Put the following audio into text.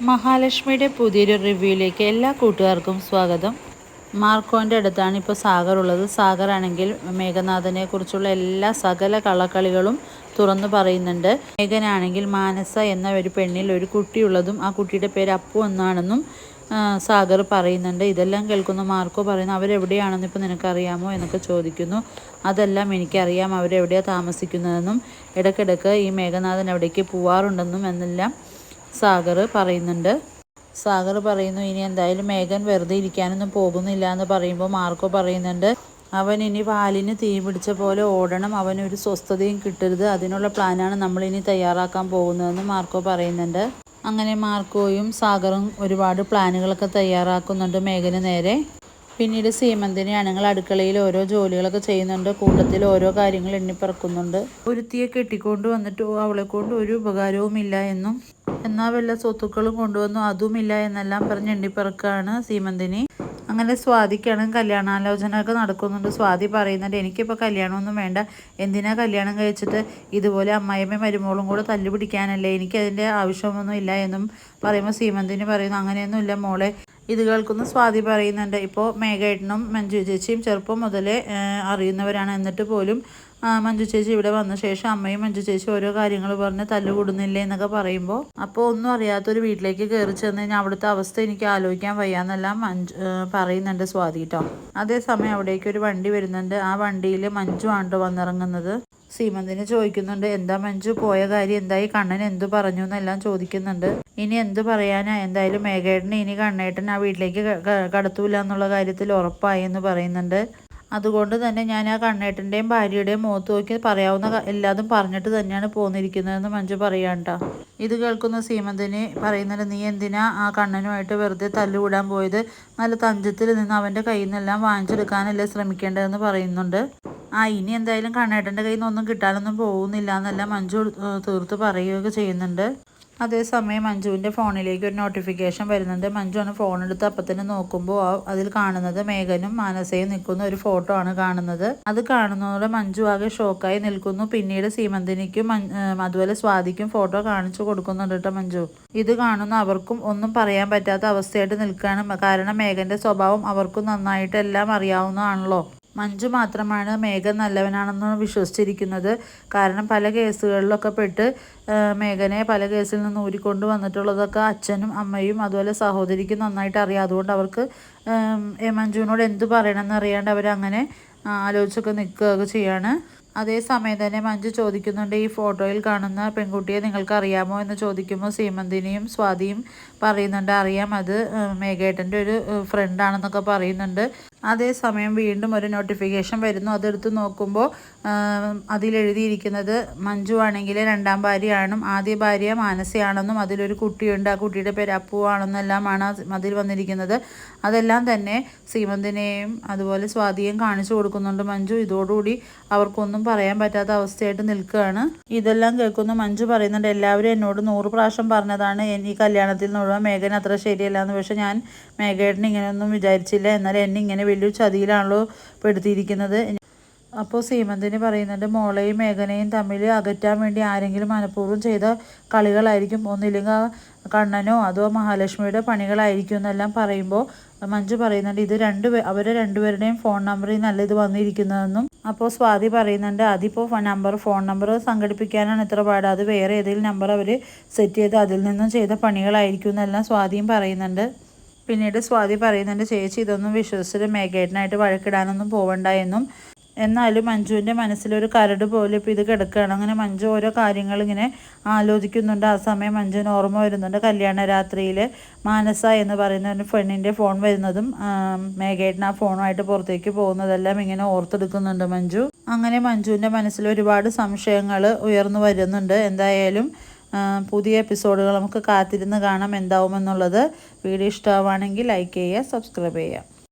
മഹാലക്ഷ്മിയുടെ പുതിയൊരു റിവ്യൂയിലേക്ക് എല്ലാ കൂട്ടുകാർക്കും സ്വാഗതം. മാർക്കോൻ്റെ അടുത്താണ് ഇപ്പോൾ സാഗർ ഉള്ളത്. സാഗർ ആണെങ്കിൽ മേഘനാഥനെ കുറിച്ചുള്ള എല്ലാ സകല കള്ളക്കളികളും തുറന്നു പറയുന്നുണ്ട്. മേഘനാണെങ്കിൽ മാനസ എന്ന ഒരു പെണ്ണിൽ ഒരു കുട്ടിയുള്ളതും ആ കുട്ടിയുടെ പേര് അപ്പു എന്നാണെന്നും സാഗർ പറയുന്നുണ്ട്. ഇതെല്ലാം കേൾക്കുന്ന മാർക്കോ പറയുന്നു, അവരെവിടെയാണെന്ന് ഇപ്പോൾ നിനക്കറിയാമോ എന്നൊക്കെ ചോദിക്കുന്നു. അതെല്ലാം എനിക്കറിയാം, അവരെവിടെയാണ് താമസിക്കുന്നതെന്നും ഇടയ്ക്കിടയ്ക്ക് ഈ മേഘനാഥൻ എവിടേക്ക് പോവാറുണ്ടെന്നും എന്നെല്ലാം സാഗർ പറയുന്നുണ്ട്. സാഗർ പറയുന്നു, ഇനി എന്തായാലും മേഘൻ വെറുതെ ഇരിക്കാനൊന്നും പോകുന്നില്ല എന്ന് പറയുമ്പോൾ മാർക്കോ പറയുന്നുണ്ട്, അവൻ ഇനി പാലിന് തീ പിടിച്ച പോലെ ഓടണം, അവനൊരു സ്വസ്ഥതയും കിട്ടരുത്, അതിനുള്ള പ്ലാനാണ് നമ്മളിനി തയ്യാറാക്കാൻ പോകുന്നതെന്ന് മാർക്കോ പറയുന്നുണ്ട്. അങ്ങനെ മാർക്കോയും സാഗറും ഒരുപാട് പ്ലാനുകളൊക്കെ തയ്യാറാക്കുന്നുണ്ട് മേഘന് നേരെ. പിന്നീട് സീമന്തിനെ ആണുങ്ങൾ അടുക്കളയിൽ ഓരോ ജോലികളൊക്കെ ചെയ്യുന്നുണ്ട്. കൂട്ടത്തിൽ ഓരോ കാര്യങ്ങൾ എണ്ണിപ്പറക്കുന്നുണ്ട്. ഒരുത്തിയെ കെട്ടിക്കൊണ്ട് വന്നിട്ട് അവളെ കൊണ്ട് ഒരു ഉപകാരവുമില്ല എന്നും എന്നാൽ വല്ല സ്വത്തുക്കളും കൊണ്ടുവന്നു അതുമില്ല എന്നെല്ലാം പറഞ്ഞ് എണ്ണിപ്പറക്കാണ് സീമന്തിനി. അങ്ങനെ സ്വാതിക്കാണ് കല്യാണാലോചന ഒക്കെ നടക്കുന്നുണ്ട്. സ്വാതി പറയുന്നുണ്ട്, എനിക്കിപ്പോൾ കല്യാണമൊന്നും വേണ്ട, എന്തിനാ കല്യാണം കഴിച്ചിട്ട് ഇതുപോലെ അമ്മായിയമ്മയും മരുമോളും കൂടെ തല്ലുപിടിക്കാനല്ലേ, എനിക്കതിൻ്റെ ആവശ്യമൊന്നും ഇല്ല എന്നും പറയുമ്പോൾ സീമന്തിനി പറയുന്നു, അങ്ങനെയൊന്നുമില്ല മോളെ. ഇത് കേൾക്കുന്ന സ്വാതി പറയുന്നുണ്ട്, ഇപ്പോൾ മേഘേട്ടനും മഞ്ജു ചേച്ചിയും ചെറുപ്പം മുതലേ അറിയുന്നവരാണ്, എന്നിട്ട് പോലും മഞ്ജു ചേച്ചി ഇവിടെ വന്ന ശേഷം അമ്മയും മഞ്ജു ചേച്ചി ഓരോ കാര്യങ്ങൾ പറഞ്ഞ് തല്ലുകൂടുന്നില്ലേ എന്നൊക്കെ പറയുമ്പോൾ, അപ്പോൾ ഒന്നും അറിയാത്തൊരു വീട്ടിലേക്ക് കയറി ചെന്ന് കഴിഞ്ഞാൽ അവിടുത്തെ അവസ്ഥ എനിക്ക് ആലോചിക്കാൻ വയ്യാന്നെല്ലാം പറയുന്നുണ്ട് സ്വാതി കേട്ടോ. അതേസമയം അവിടേക്ക് ഒരു വണ്ടി വരുന്നുണ്ട്. ആ വണ്ടിയിൽ മഞ്ജു ആണ് വന്നിറങ്ങുന്നത്. സീമന്തിനെ ചോദിക്കുന്നുണ്ട്, എന്താ മഞ്ജു പോയ കാര്യം എന്തായി, കണ്ണൻ എന്തു പറഞ്ഞു എന്നെല്ലാം ചോദിക്കുന്നുണ്ട്. ഇനി എന്തു പറയാനാ, എന്തായാലും മേഘേട്ടനെ ഇനി കണ്ണേട്ടൻ ആ വീട്ടിലേക്ക് കടത്തൂല എന്നുള്ള കാര്യത്തിൽ ഉറപ്പായി എന്ന് പറയുന്നുണ്ട്. അതുകൊണ്ട് തന്നെ ഞാൻ ആ കണ്ണേട്ടൻ്റെയും ഭാര്യയുടെയും മുഖത്ത് നോക്കി പറയാവുന്ന എല്ലാതും പറഞ്ഞിട്ട് തന്നെയാണ് പോന്നിരിക്കുന്നതെന്ന് മഞ്ജു പറയാണ്ട. ഇത് കേൾക്കുന്ന സീമന്തിന് പറയുന്നുണ്ട്, നീ എന്തിനാ ആ കണ്ണനുമായിട്ട് വെറുതെ തല്ലുകൂടാൻ പോയത്, നല്ല തഞ്ചത്തിൽ നിന്ന് അവൻ്റെ കയ്യിൽ നിന്നെല്ലാം വാങ്ങിച്ചെടുക്കാനല്ലേ ശ്രമിക്കേണ്ടതെന്ന് പറയുന്നുണ്ട്. ഇനി എന്തായാലും കണ്ണേട്ടൻ്റെ കയ്യിൽ നിന്നൊന്നും കിട്ടാനൊന്നും പോകുന്നില്ല എന്നെല്ലാം മഞ്ജു തീർത്ത് പറയുകയൊക്കെ ചെയ്യുന്നുണ്ട്. അതേസമയം മഞ്ജുവിൻ്റെ ഫോണിലേക്ക് ഒരു നോട്ടിഫിക്കേഷൻ വരുന്നുണ്ട്. മഞ്ജു ആണ് ഫോൺ എടുത്ത് അപ്പം തന്നെ നോക്കുമ്പോൾ അതിൽ കാണുന്നത് മേഘനും മാനസയും നിൽക്കുന്ന ഒരു ഫോട്ടോ ആണ് കാണുന്നത്. അത് കാണുന്നതോടെ മഞ്ജു ആകെ ഷോക്കായി നിൽക്കുന്നു. പിന്നീട് സീമന്തിനിക്കും അതുപോലെ സ്വാതിക്കും ഫോട്ടോ കാണിച്ചു കൊടുക്കുന്നുണ്ട് കേട്ടോ മഞ്ജു. ഇത് കാണുന്ന അവർക്കും ഒന്നും പറയാൻ പറ്റാത്ത അവസ്ഥയായിട്ട് നിൽക്കുകയാണ്. കാരണം മേഘൻ്റെ സ്വഭാവം അവർക്കും നന്നായിട്ട് എല്ലാം അറിയാവുന്നതാണല്ലോ. മഞ്ജു മാത്രമാണ് മേഘൻ നല്ലവനാണെന്ന് വിശ്വസിച്ചിരിക്കുന്നത്. കാരണം പല കേസുകളിലൊക്കെ പെട്ട് മേഘനെ പല കേസിൽ നിന്ന് ഊരിക്കൊണ്ട് വന്നിട്ടുള്ളതൊക്കെ അച്ഛനും അമ്മയും അതുപോലെ സഹോദരിക്കും നന്നായിട്ട് അറിയാം. അതുകൊണ്ട് അവർക്ക് മഞ്ജുവിനോട് എന്തു പറയണമെന്ന് അറിയാണ്ട് അവരങ്ങനെ ആലോചിച്ചൊക്കെ നിൽക്കുകയൊക്കെ ചെയ്യാണ്. അതേസമയം തന്നെ മഞ്ജു ചോദിക്കുന്നുണ്ട്, ഈ ഫോട്ടോയിൽ കാണുന്ന പെൺകുട്ടിയെ നിങ്ങൾക്ക് അറിയാമോ എന്ന് ചോദിക്കുമ്പോൾ സീമന്തിനിയും സ്വാതിയും പറയുന്നുണ്ട്, അറിയാം, അത് മേഘേട്ടൻ്റെ ഒരു ഫ്രണ്ടാണെന്നൊക്കെ പറയുന്നുണ്ട്. അതേസമയം വീണ്ടും ഒരു നോട്ടിഫിക്കേഷൻ വരുന്നു. അതെടുത്ത് നോക്കുമ്പോൾ അതിലെഴുതിയിരിക്കുന്നത് മഞ്ജു ആണെങ്കിൽ രണ്ടാം ഭാര്യയാണെന്നും ആദ്യ ഭാര്യ മാനസയാണെന്നും അതിലൊരു കുട്ടിയുണ്ട്, ആ കുട്ടിയുടെ പേര് അപ്പു ആണെന്നെല്ലാമാണ് അതിൽ വന്നിരിക്കുന്നത്. അതെല്ലാം തന്നെ സീമന്തിനെയും അതുപോലെ സ്വാതിയെയും കാണിച്ചു കൊടുക്കുന്നുണ്ട് മഞ്ജു. ഇതോടുകൂടി അവർക്കൊന്നും പറയാൻ പറ്റാത്ത അവസ്ഥയായിട്ട് നിൽക്കുകയാണ്. ഇതെല്ലാം കേൾക്കുന്ന മഞ്ജു പറയുന്നുണ്ട്, എല്ലാവരും എന്നോട് 100 പ്രാവശ്യം പറഞ്ഞതാണ് ഈ കല്യാണത്തിൽ നിന്നുള്ള മേഘൻ അത്ര ശരിയല്ല എന്ന്. പക്ഷെ ഞാൻ മേഘേട്ടൻ ഇങ്ങനെയൊന്നും വിചാരിച്ചില്ല, എന്നാൽ എന്നെ ഇങ്ങനെ വലിയൊരു ചതിയിലാണല്ലോ പെടുത്തിയിരിക്കുന്നത്. അപ്പോൾ സീമന്തിന് പറയുന്നുണ്ട്, മോളെയും മേഘനയും തമ്മിൽ അകറ്റാൻ വേണ്ടി ആരെങ്കിലും മനഃപൂർവ്വം ചെയ്ത കളികളായിരിക്കും, ഒന്നില്ലെങ്കിൽ കണ്ണനോ അതോ മഹാലക്ഷ്മിയുടെ പണികളായിരിക്കും എന്നെല്ലാം പറയുമ്പോൾ മഞ്ജു പറയുന്നുണ്ട്, ഇത് അവരെ രണ്ടുപേരുടെയും ഫോൺ നമ്പറിൽ നല്ല ഇത് വന്നിരിക്കുന്നതെന്നും. അപ്പോൾ സ്വാതി പറയുന്നുണ്ട്, അതിപ്പോൾ ഫോൺ നമ്പർ സംഘടിപ്പിക്കാനാണ് ഇത്ര പാട്, അത് വേറെ ഏതെങ്കിലും നമ്പർ അവർ സെറ്റ് ചെയ്ത് അതിൽ നിന്നും ചെയ്ത പണികളായിരിക്കും എന്നെല്ലാം സ്വാതിയും പറയുന്നുണ്ട്. പിന്നീട് സ്വാതി പറയുന്നുണ്ട്, ചേച്ചി ഇതൊന്നും വിശ്വസിച്ചിട്ട് മേഘേട്ടനായിട്ട് വഴക്കിടാനൊന്നും പോവണ്ട എന്നും. എന്നാലും മഞ്ജുവിൻ്റെ മനസ്സിലൊരു കരട് പോലെ ഇപ്പോൾ ഇത് കിടക്കുകയാണ്. അങ്ങനെ മഞ്ജു ഓരോ കാര്യങ്ങൾ ഇങ്ങനെ ആലോചിക്കുന്നുണ്ട്. ആ സമയം മഞ്ജുവിന് ഓർമ്മ വരുന്നുണ്ട്, കല്യാണ രാത്രിയിൽ മാനസ എന്ന് പറയുന്ന ഒരു പെണ്ണിൻ്റെ ഫോൺ വരുന്നതും മേഘേട്ടൻ ആ ഫോണുമായിട്ട് പുറത്തേക്ക് പോകുന്നതെല്ലാം ഇങ്ങനെ ഓർത്തെടുക്കുന്നുണ്ട് മഞ്ജു. അങ്ങനെ മഞ്ജുവിൻ്റെ മനസ്സിൽ ഒരുപാട് സംശയങ്ങൾ ഉയർന്നു വരുന്നുണ്ട്. എന്തായാലും പുതിയ എപ്പിസോഡുകൾ നമുക്ക് കാത്തിരുന്ന് കാണാം എന്താവുമെന്നുള്ളത്. വീഡിയോ ഇഷ്ടമാവുകയാണെങ്കിൽ ലൈക്ക് ചെയ്യുക, സബ്സ്ക്രൈബ് ചെയ്യുക.